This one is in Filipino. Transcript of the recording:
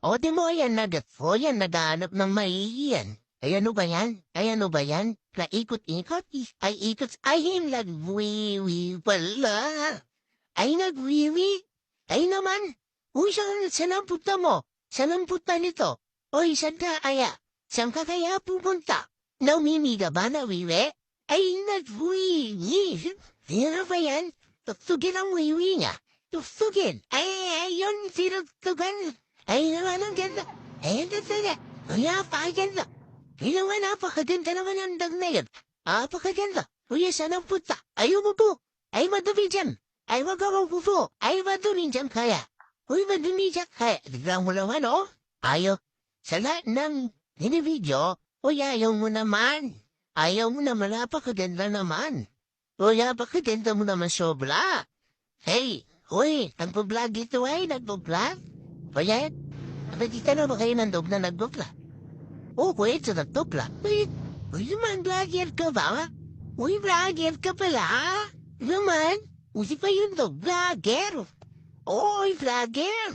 O di mo ayan nagatfo yan, naghahanap ng maiiyan. Ay ano ba yan? Ay ano ba yan? Naikot-ikot? Ay ikot, ay nagwiwi pala. Ay nagwiwi? Ay naman. Uy, saan ang punta mo? Saan ang punta nito? Uy, saan ka kaya? Saan ka kaya pupunta? Namimi ka ba na wiwi? Ay nagwiwi. Di na ba yan? Tuktugin ang wiwi niya. Tuktugin. Ay, yun, tinugtugan. Ay naman ang ganda. Ay, ang ganda niya. Ay, napakaganda. Ay naman, napakaganda naman ang dag na yan. Napakaganda. Uy, saan ang punta? Ayaw mo po. Ay, madumi dyan. Ay, wag ako po. Ay, madumi dyan kaya. Uy, madumi dyan kaya. Tignan mo naman, oh. Ayaw. Sa lahat ng video, uy, ayaw mo naman. Ayaw mo naman, napakaganda naman. Uy, napakaganda mo naman sobra. Hey, uy, nagpo-vlog dito ay, nagpo-vlog? Kuya, nakikita na ba kayo ng dog na nagpo-vlog? Oh, kuya, ito nagpo-vlog. Uy, naman, vlogger ka ba? Uy, vlogger ka pala. Naman, usi pa yung dog, vlogger. Oy, vlogger.